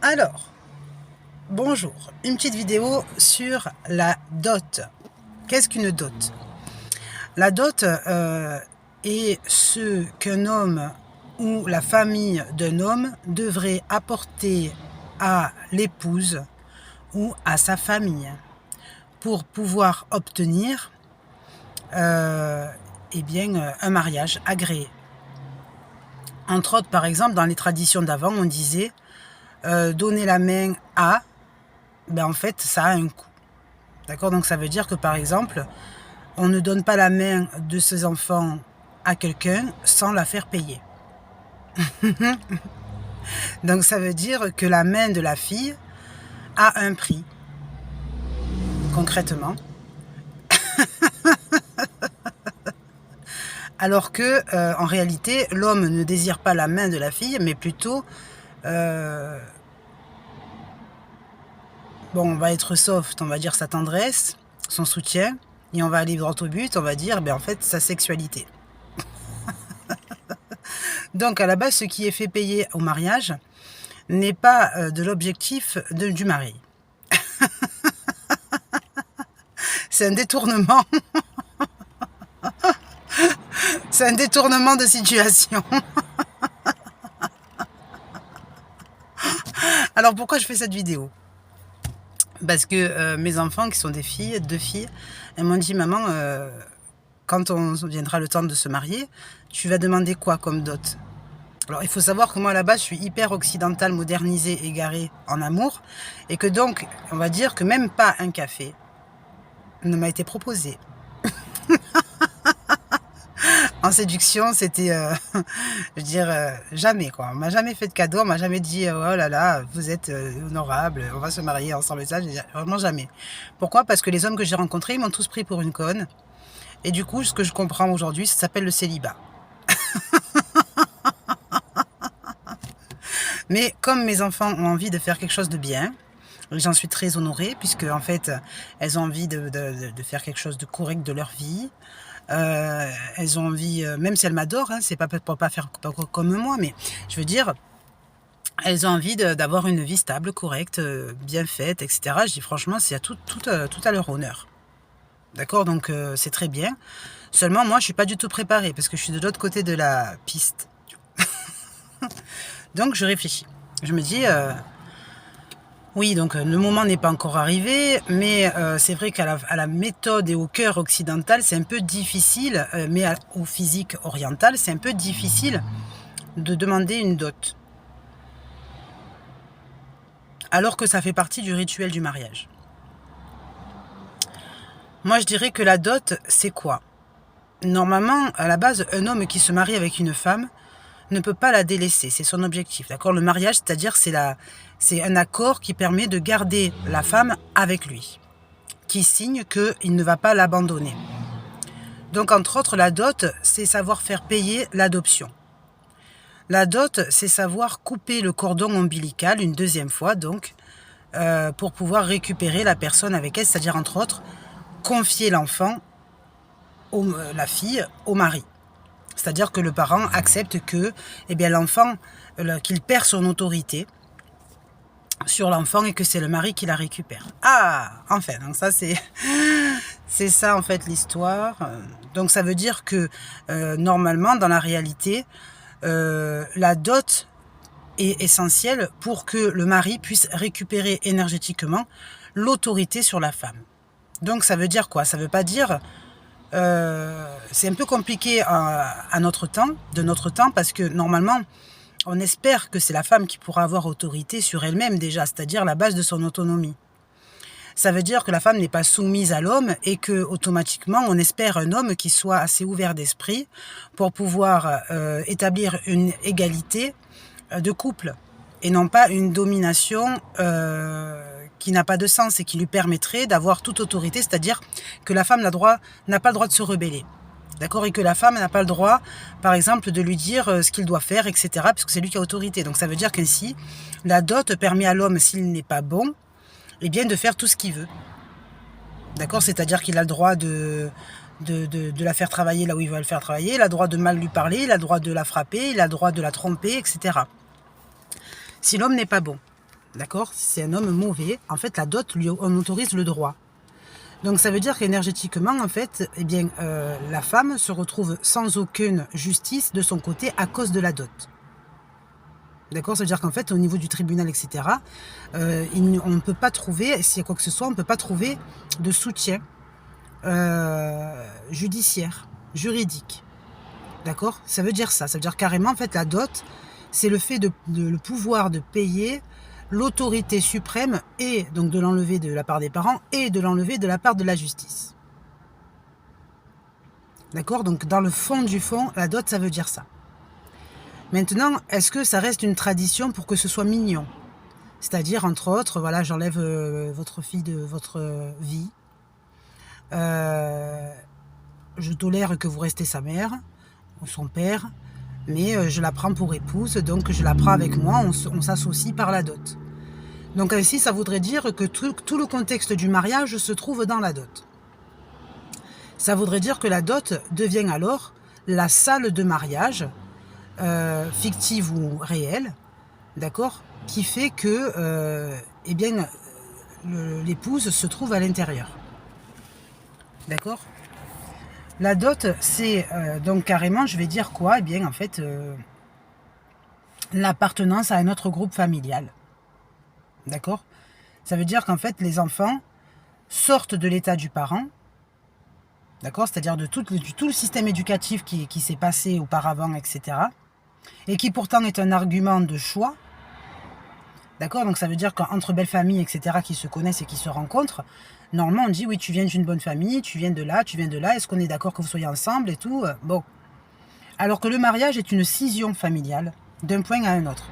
Alors, bonjour, une petite vidéo sur la dot. Qu'est-ce qu'une dot? La dot est ce qu'un homme ou la famille d'un homme devrait apporter à l'épouse ou à sa famille pour pouvoir obtenir un mariage agréé. Entre autres, par exemple, dans les traditions d'avant, on disait donner la main à, en fait, ça a un coût. D'accord? Donc ça veut dire que, par exemple, on ne donne pas la main de ses enfants à quelqu'un sans la faire payer. Donc ça veut dire que la main de la fille a un prix, concrètement. Alors que, en réalité, l'homme ne désire pas la main de la fille, mais plutôt... on va être soft, on va dire sa tendresse, son soutien, et on va aller droit au but, on va dire, en fait, sa sexualité. Donc, à la base, ce qui est fait payer au mariage n'est pas de l'objectif du mari. C'est un détournement. C'est un détournement de situation. Alors, pourquoi je fais cette vidéo? Parce que mes enfants, qui sont des filles, 2 filles, elles m'ont dit, maman, quand on viendra le temps de se marier, tu vas demander quoi comme dot? Alors, il faut savoir que moi, à la base, je suis hyper occidentale, modernisée, égarée en amour, et que donc, on va dire que même pas un café ne m'a été proposé. En séduction, c'était, je veux dire, jamais, quoi. On m'a jamais fait de cadeau, on m'a jamais dit, oh là là, vous êtes honorable, on va se marier ensemble, et ça, vraiment jamais. Pourquoi? Parce que les hommes que j'ai rencontrés, ils m'ont tous pris pour une conne, et du coup, ce que je comprends aujourd'hui, ça s'appelle le célibat. Mais comme mes enfants ont envie de faire quelque chose de bien, j'en suis très honorée, puisque en fait, elles ont envie de faire quelque chose de correct de leur vie. Elles ont envie, même si elles m'adorent, hein, c'est pas pour pas faire comme moi, mais je veux dire, elles ont envie d'avoir une vie stable, correcte, bien faite, etc. Je dis franchement, c'est tout à leur honneur. D'accord? Donc c'est très bien. Seulement, moi, je suis pas du tout préparée, parce que je suis de l'autre côté de la piste. Donc je réfléchis. Je me dis, oui, donc le moment n'est pas encore arrivé, mais c'est vrai qu'à la méthode et au cœur occidental, c'est un peu difficile, mais au physique oriental, c'est un peu difficile de demander une dot. Alors que ça fait partie du rituel du mariage. Moi, je dirais que la dot, c'est quoi? Normalement, à la base, un homme qui se marie avec une femme ne peut pas la délaisser, c'est son objectif. D'accord? Le mariage, c'est-à-dire c'est un accord qui permet de garder la femme avec lui, qui signe qu'il ne va pas l'abandonner. Donc, entre autres, la dot, c'est savoir faire payer l'adoption. La dot, c'est savoir couper le cordon ombilical une deuxième fois, donc, pour pouvoir récupérer la personne avec elle, c'est-à-dire, entre autres, confier l'enfant, la fille, au mari. C'est-à-dire que le parent accepte que l'enfant, qu'il perd son autorité sur l'enfant et que c'est le mari qui la récupère. Ah, enfin, donc ça c'est ça en fait l'histoire. Donc ça veut dire que normalement dans la réalité, la dot est essentielle pour que le mari puisse récupérer énergétiquement l'autorité sur la femme. Donc ça veut dire quoi? Ça veut pas dire... c'est un peu compliqué de notre temps, parce que normalement, on espère que c'est la femme qui pourra avoir autorité sur elle-même déjà, c'est-à-dire la base de son autonomie. Ça veut dire que la femme n'est pas soumise à l'homme et que automatiquement, on espère un homme qui soit assez ouvert d'esprit pour pouvoir établir une égalité de couple et non pas une domination qui n'a pas de sens et qui lui permettrait d'avoir toute autorité, c'est-à-dire que la femme n'a pas le droit de se rebeller. D'accord? Et que la femme n'a pas le droit, par exemple, de lui dire ce qu'il doit faire, etc., parce que c'est lui qui a autorité. Donc ça veut dire qu'ainsi, la dot permet à l'homme, s'il n'est pas bon, de faire tout ce qu'il veut. D'accord? C'est-à-dire qu'il a le droit de la faire travailler là où il veut le faire travailler, il a le droit de mal lui parler, il a le droit de la frapper, il a le droit de la tromper, etc. Si l'homme n'est pas bon. D'accord? Si c'est un homme mauvais, en fait, la dot, on autorise le droit. Donc ça veut dire qu'énergétiquement, en fait, eh bien, la femme se retrouve sans aucune justice de son côté à cause de la dot. D'accord? Ça veut dire qu'en fait, au niveau du tribunal, etc., on ne peut pas trouver, s'il y a quoi que ce soit, on ne peut pas trouver de soutien judiciaire, juridique. D'accord? Ça veut dire ça. Ça veut dire carrément, en fait, la dot, c'est le fait le pouvoir de payer l'autorité suprême et donc de l'enlever de la part des parents et de l'enlever de la part de la justice. D'accord? Donc, dans le fond du fond, la dot, ça veut dire ça. Maintenant, est-ce que ça reste une tradition pour que ce soit mignon? C'est-à-dire, entre autres, voilà, j'enlève votre fille de votre vie. Je tolère que vous restez sa mère ou son père, mais je la prends pour épouse, donc je la prends avec moi, on s'associe par la dot. Donc ainsi, ça voudrait dire que tout le contexte du mariage se trouve dans la dot. Ça voudrait dire que la dot devient alors la salle de mariage, fictive ou réelle, d'accord, qui fait que eh bien, l'épouse se trouve à l'intérieur. D'accord? La dot, c'est donc carrément, je vais dire quoi? Eh bien, en fait, l'appartenance à un autre groupe familial. D'accord? Ça veut dire qu'en fait, les enfants sortent de l'état du parent, d'accord? C'est-à-dire de tout le système éducatif qui s'est passé auparavant, etc. Et qui pourtant est un argument de choix. D'accord? Donc ça veut dire qu'entre belles familles, etc., qui se connaissent et qui se rencontrent, normalement on dit oui, tu viens d'une bonne famille, tu viens de là, est-ce qu'on est d'accord que vous soyez ensemble et tout? Bon. Alors que le mariage est une scission familiale d'un point à un autre.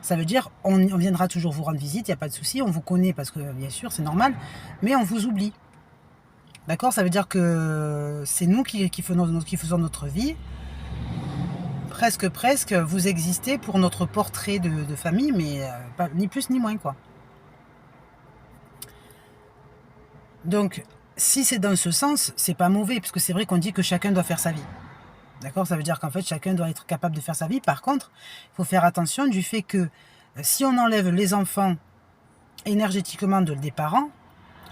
Ça veut dire on viendra toujours vous rendre visite, il n'y a pas de souci, on vous connaît parce que bien sûr c'est normal, mais on vous oublie. D'accord? Ça veut dire que c'est nous qui faisons notre vie. Presque, vous existez pour notre portrait de famille, mais pas, ni plus ni moins, quoi. Donc, si c'est dans ce sens, c'est pas mauvais, parce que c'est vrai qu'on dit que chacun doit faire sa vie. D'accord? Ça veut dire qu'en fait, chacun doit être capable de faire sa vie. Par contre, il faut faire attention du fait que si on enlève les enfants énergétiquement des parents,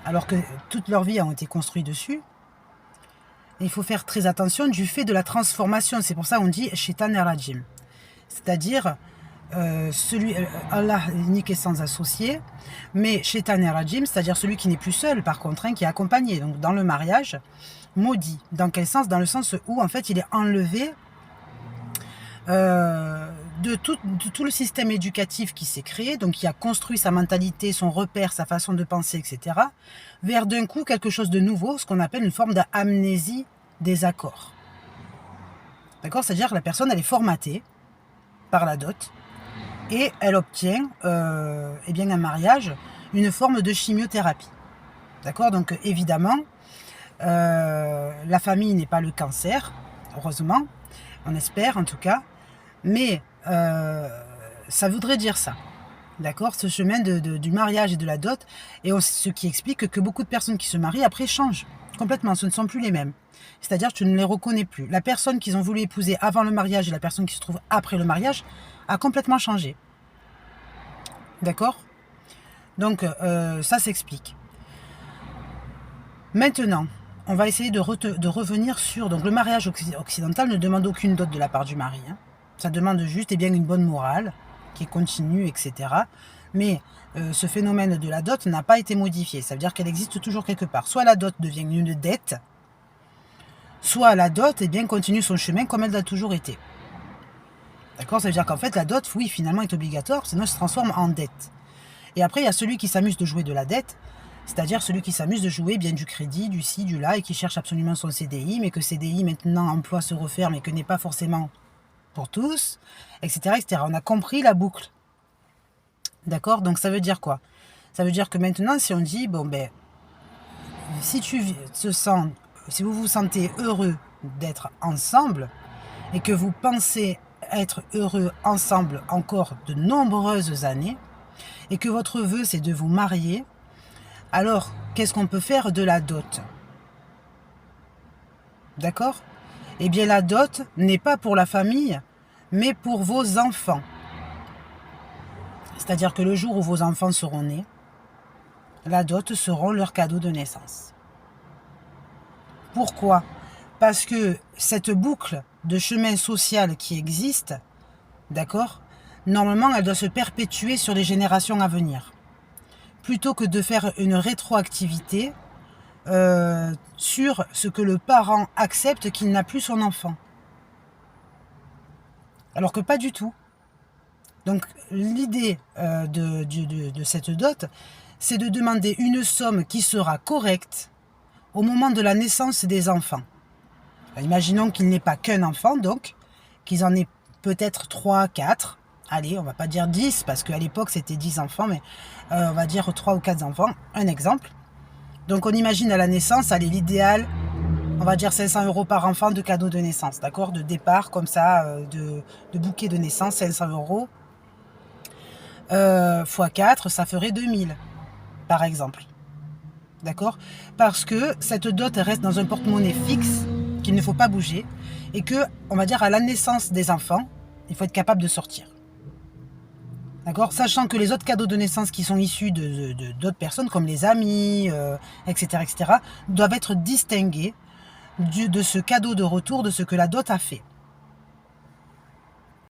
alors que toute leur vie a été construite dessus, il faut faire très attention du fait de la transformation. C'est pour ça qu'on dit Shaitan et Rajim. C'est-à-dire, Allah est unique et sans associé, mais Shaitan et Rajim, c'est-à-dire celui qui n'est plus seul, par contre, qui est accompagné. Donc dans le mariage, maudit. Dans quel sens? Dans le sens où, en fait, il est enlevé de tout le système éducatif qui s'est créé, donc qui a construit sa mentalité, son repère, sa façon de penser, etc., vers d'un coup quelque chose de nouveau, ce qu'on appelle une forme d'amnésie des accords. D'accord? C'est-à-dire que la personne, elle est formatée par la dot et elle obtient eh bien, un mariage, une forme de chimiothérapie. D'accord? Donc évidemment, la famille n'est pas le cancer, heureusement, on espère en tout cas, mais ça voudrait dire ça. D'accord? Ce chemin du mariage et de la dot, et ce qui explique que beaucoup de personnes qui se marient après changent complètement, ce ne sont plus les mêmes. C'est-à-dire que tu ne les reconnais plus. La personne qu'ils ont voulu épouser avant le mariage et la personne qui se trouve après le mariage a complètement changé. D'accord? Donc ça s'explique. Maintenant, on va essayer de revenir sur... Donc le mariage occidental ne demande aucune dot de la part du mari. Hein. Ça demande juste eh bien, une bonne morale, qui continue, etc. Mais ce phénomène de la dot n'a pas été modifié. Ça veut dire qu'elle existe toujours quelque part. Soit la dot devient une dette, soit la dot eh bien, continue son chemin comme elle a toujours été. D'accord? Ça veut dire qu'en fait, la dot, oui, finalement, est obligatoire, sinon elle se transforme en dette. Et après, il y a celui qui s'amuse de jouer de la dette, c'est-à-dire celui qui s'amuse de jouer bien du crédit, du ci, du là, et qui cherche absolument son CDI, mais que CDI, maintenant, emploi se referme et que n'est pas forcément pour tous, etc., etc. On a compris la boucle. D'accord? Donc, ça veut dire quoi? Ça veut dire que maintenant, si on dit, bon, ben, si vous vous sentez heureux d'être ensemble, et que vous pensez être heureux ensemble encore de nombreuses années, et que votre vœu, c'est de vous marier, alors, qu'est-ce qu'on peut faire de la dot? D'accord? Eh bien, la dot n'est pas pour la famille, mais pour vos enfants. C'est-à-dire que le jour où vos enfants seront nés, la dot seront leur cadeau de naissance. Pourquoi? Parce que cette boucle de chemin social qui existe, d'accord, normalement, elle doit se perpétuer sur les générations à venir. Plutôt que de faire une rétroactivité sur ce que le parent accepte qu'il n'a plus son enfant. Alors que pas du tout. Donc l'idée de cette dot, c'est de demander une somme qui sera correcte au moment de la naissance des enfants. Alors, imaginons qu'il n'ait pas qu'un enfant, donc, qu'ils en aient peut-être 3, 4, allez, on va pas dire 10, parce qu'à l'époque c'était 10 enfants, mais on va dire 3 ou 4 enfants, un exemple. Donc on imagine à la naissance, allez, l'idéal, on va dire 500 € par enfant de cadeau de naissance, d'accord? De départ, comme ça, de bouquet de naissance, 500 € x 4, ça ferait 2000, par exemple. D'accord? Parce que cette dot reste dans un porte-monnaie fixe, qu'il ne faut pas bouger, et que, on va dire, à la naissance des enfants, il faut être capable de sortir. D'accord? Sachant que les autres cadeaux de naissance qui sont issus d'autres personnes, comme les amis, etc., doivent être distingués de ce cadeau de retour, de ce que la dot a fait.